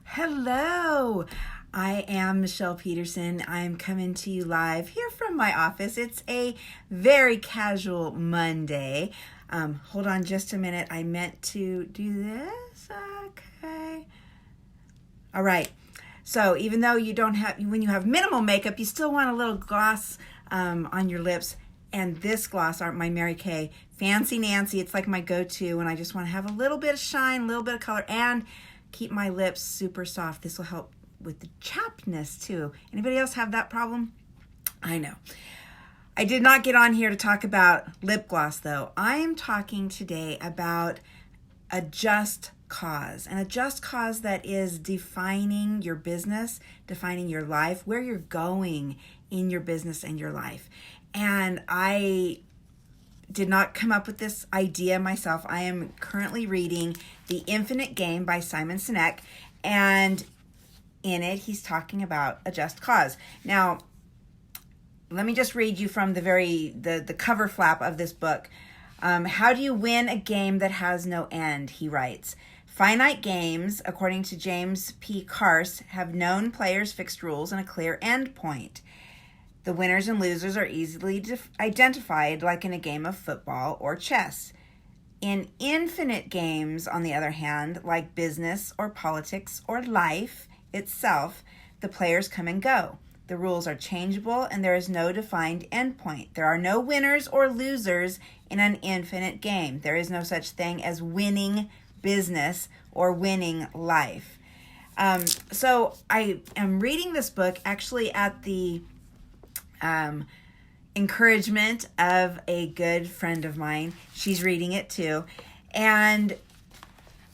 Hello, I am Michelle Peterson. I'm coming to you live here from my office. It's a very casual Monday. Hold on just a minute. I meant to do this. Okay. All right. So even though you don't have, when you have minimal makeup, you still want a little gloss on your lips. And this gloss, my Mary Kay Fancy Nancy, it's like my go-to when I just want to have a little bit of shine, a little bit of color, and keep my lips super soft. This will help with the chappedness too. Anybody else have that problem? I know. I did not get on here to talk about lip gloss though. I am talking today about a just cause, and a just cause that is defining your business, defining your life, where you're going in your business and your life. And I did not come up with this idea myself. I am currently reading The Infinite Game by Simon Sinek, and in it he's talking about a just cause. Now, let me just read you from the cover flap of this book. How do you win a game that has no end? He writes. Finite games, according to James P. Carse, have known players' fixed rules and a clear end point. The winners and losers are easily identified, like in a game of football or chess. In infinite games, on the other hand, like business or politics or life itself, the players come and go. The rules are changeable and there is no defined endpoint. There are no winners or losers in an infinite game. There is no such thing as winning business or winning life. So I am reading this book actually at the encouragement of a good friend of mine. She's reading it too. And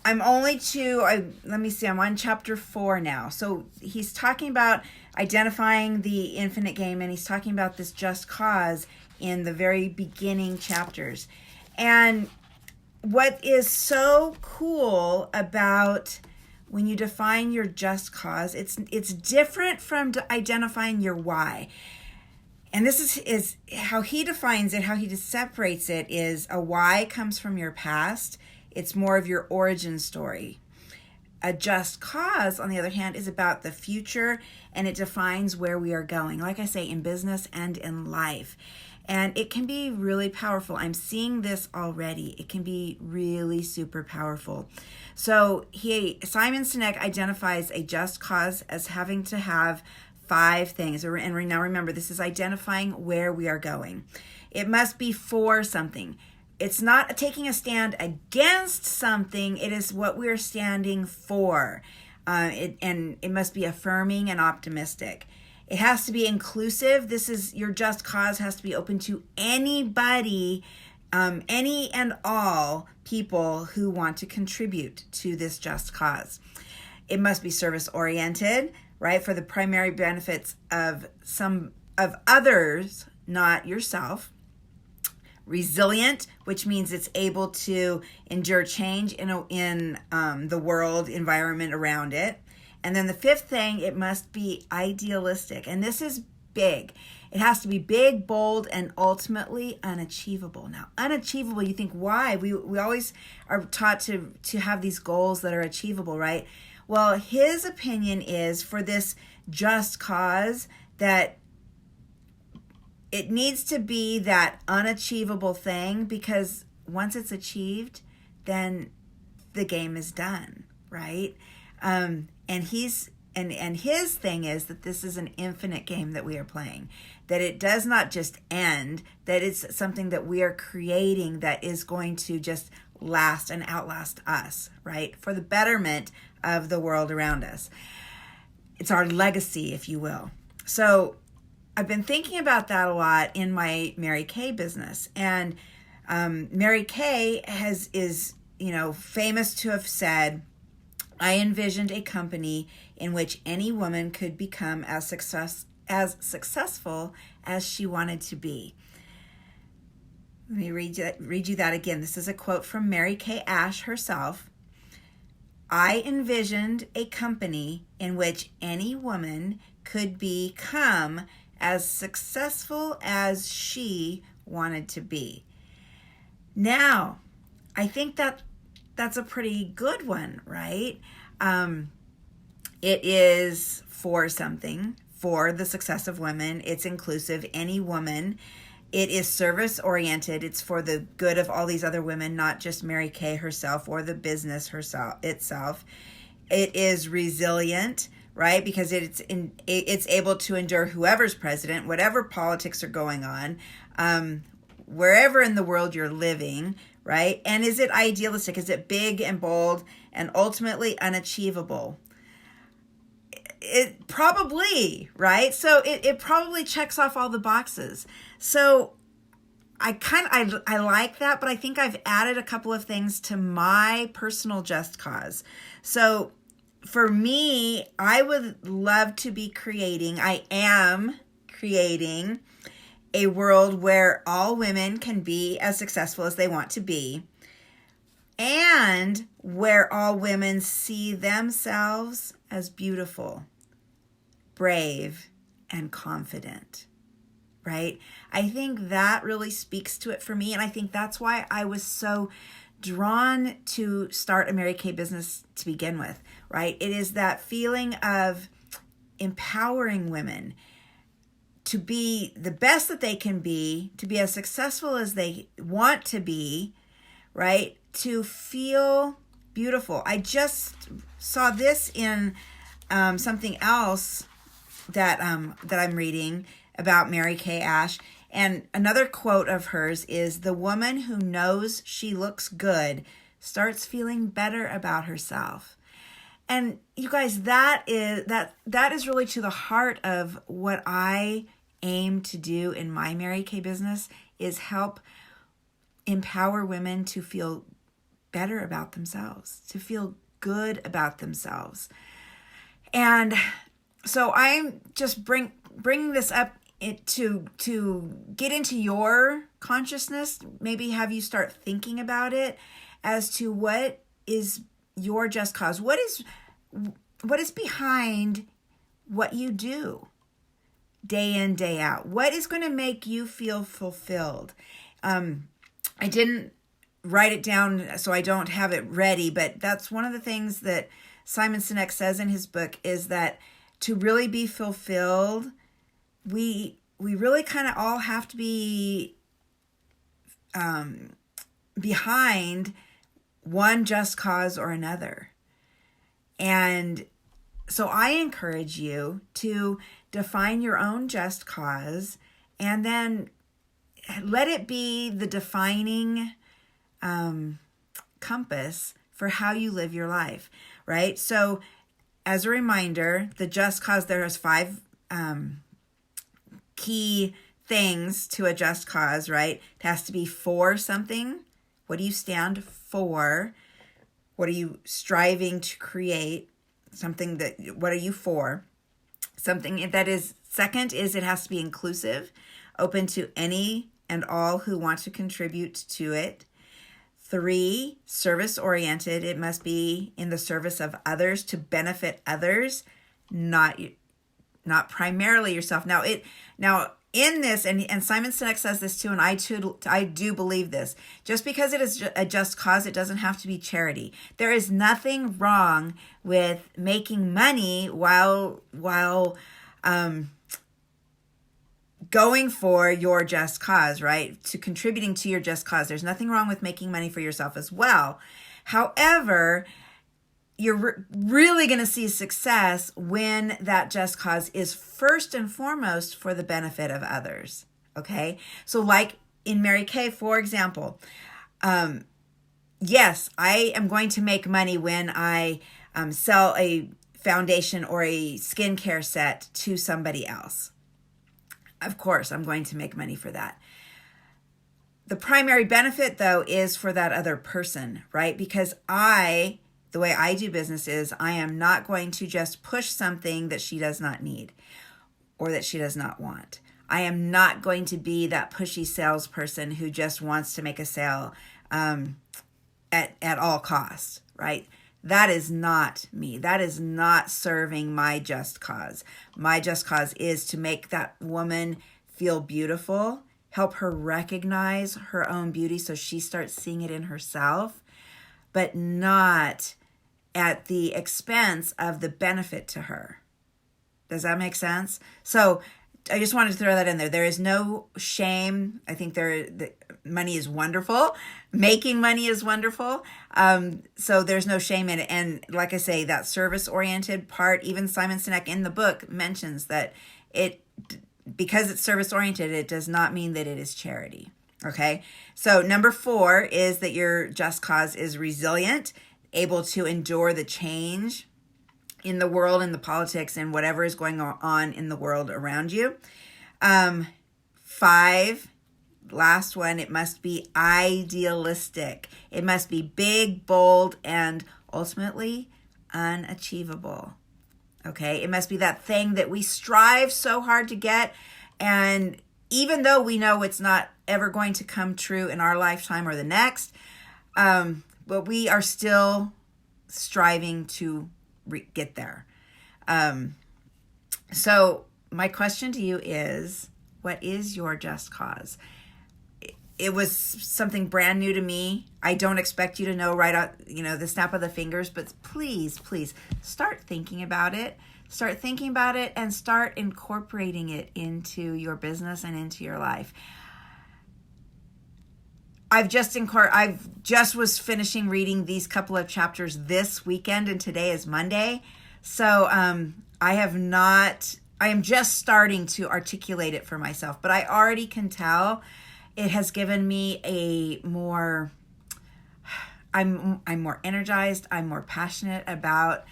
I'm only I'm on chapter 4 now. So he's talking about identifying the infinite game, and he's talking about this just cause in the very beginning chapters. And what is so cool about when you define your just cause, it's different from identifying your why. And this is how he defines it, how he just separates it, is a why comes from your past. It's more of your origin story. A just cause, on the other hand, is about the future, and it defines where we are going, like I say, in business and in life. And it can be really powerful. I'm seeing this already. It can be really super powerful. So Simon Sinek identifies a just cause as having to have 5 things. And now remember, this is identifying where we are going. It must be for something. It's not taking a stand against something. It is what we're standing for. And it must be affirming and optimistic. It has to be inclusive. Your just cause has to be open to anybody, any and all people who want to contribute to this just cause. It must be service oriented, right? For the primary benefits of others, not yourself. Resilient, which means it's able to endure change in the world environment around it. And then the 5th thing, it must be idealistic. And this is big. It has to be big, bold, and ultimately unachievable. Now, unachievable, you think, why? We always are taught to have these goals that are achievable, right? Well, his opinion is for this just cause that it needs to be that unachievable thing, because once it's achieved, then the game is done, right? And his thing is that this is an infinite game that we are playing, that it does not just end, that it's something that we are creating that is going to just last and outlast us, right? For the betterment of the world around us. It's our legacy, if you will. So I've been thinking about that a lot in my Mary Kay business. And Mary Kay is famous to have said, I envisioned a company in which any woman could become as successful as she wanted to be. Let me read you that again. This is a quote from Mary Kay Ash herself. I envisioned a company in which any woman could become as successful as she wanted to be. Now, I think that's a pretty good one, right? It is for something, for the success of women. It's inclusive, any woman. It is service oriented. It's for the good of all these other women, not just Mary Kay herself or the business itself. It is resilient, right? Because it's able to endure whoever's president, whatever politics are going on, wherever in the world you're living, right? And is it idealistic? Is it big and bold and ultimately unachievable? It probably, right? So it probably checks off all the boxes. So I like that, but I think I've added a couple of things to my personal just cause. So for me, I would love to be I am creating a world where all women can be as successful as they want to be, and where all women see themselves as beautiful, brave, and confident, right? I think that really speaks to it for me. And I think that's why I was so drawn to start a Mary Kay business to begin with, right? It is that feeling of empowering women to be the best that they can be, to be as successful as they want to be, right? To feel beautiful. I just saw this in something else that I'm reading about Mary Kay Ash. And another quote of hers is, "The woman who knows she looks good starts feeling better about herself." And you guys, that is really to the heart of what I aim to do in my Mary Kay business, is help empower women to feel better about themselves, to feel good about themselves. And so I'm just bringing this up to get into your consciousness, maybe have you start thinking about it as to what is your just cause. What is behind what you do day in, day out? What is going to make you feel fulfilled? I didn't write it down, so I don't have it ready, but that's one of the things that Simon Sinek says in his book, is that to really be fulfilled, we really kind of all have to be behind one just cause or another. And so I encourage you to define your own just cause, and then let it be the defining compass for how you live your life, right? So as a reminder, the just cause, there's 5 key things to a just cause, right? It has to be for something. What do you stand for? What are you striving to create? What are you for? Something that is, second is, it has to be inclusive, open to any and all who want to contribute to it. 3, service oriented. It must be in the service of others, to benefit others, not primarily yourself. Now in this, and Simon Sinek says this too, and I do believe this. Just because it is a just cause, it doesn't have to be charity. There is nothing wrong with making money while going for your just cause, right? To contributing to your just cause. There's nothing wrong with making money for yourself as well. However, you're really going to see success when that just cause is first and foremost for the benefit of others. Okay? So like in Mary Kay, for example, yes, I am going to make money when I sell a foundation or a skincare set to somebody else. Of course, I'm going to make money for that. The primary benefit, though, is for that other person, right? Because the way I do business is, I am not going to just push something that she does not need or that she does not want. I am not going to be that pushy salesperson who just wants to make a sale at all costs, right? That is not me. That is not serving my just cause. My just cause is to make that woman feel beautiful, help her recognize her own beauty so she starts seeing it in herself, but not at the expense of the benefit to her. Does that make sense? So I just wanted to throw that in there. There is no shame. I think money is wonderful. Making money is wonderful. So there's no shame in it. And like I say, that service-oriented part, even Simon Sinek in the book mentions that because it's service-oriented, it does not mean that it is charity. Okay? So number 4 is that your just cause is resilient, able to endure the change in the world, in the politics, and whatever is going on in the world around you. 5, last one, it must be idealistic. It must be big, bold, and ultimately unachievable. Okay? It must be that thing that we strive so hard to get, and even though we know it's not ever going to come true in our lifetime or the next, but we are still striving to get there. So my question to you is, what is your just cause? It was something brand new to me. I don't expect you to know right out, the snap of the fingers, but please start thinking about it. Start thinking about it and start incorporating it into your business and into your life. I've just was finishing reading these couple of chapters this weekend, and today is Monday. So I am just starting to articulate it for myself, but I already can tell it has given me I'm more energized. I'm more passionate about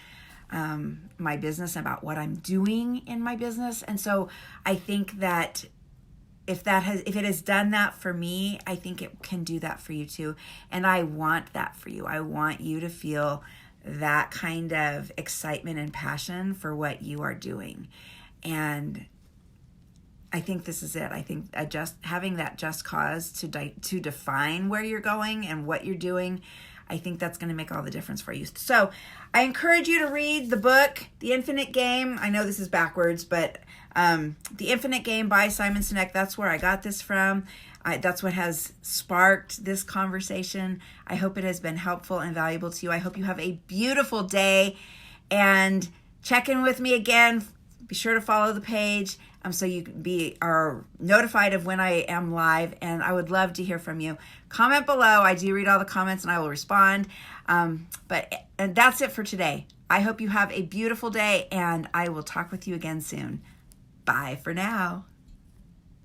my business, about what I'm doing in my business. And so I think that if it has done that for me, I think it can do that for you too. And I want that for you. I want you to feel that kind of excitement and passion for what you are doing. And I think this is it. I think having that just cause to define where you're going and what you're doing, I think that's going to make all the difference for you. So I encourage you to read the book, The Infinite Game. I know this is backwards, but The Infinite Game by Simon Sinek, that's where I got this from. That's what has sparked this conversation. I hope it has been helpful and valuable to you. I hope you have a beautiful day, and check in with me again. Be sure to follow the page so you are notified of when I am live, and I would love to hear from you. Comment below. I do read all the comments and I will respond. And that's it for today. I hope you have a beautiful day, and I will talk with you again soon. Bye for now.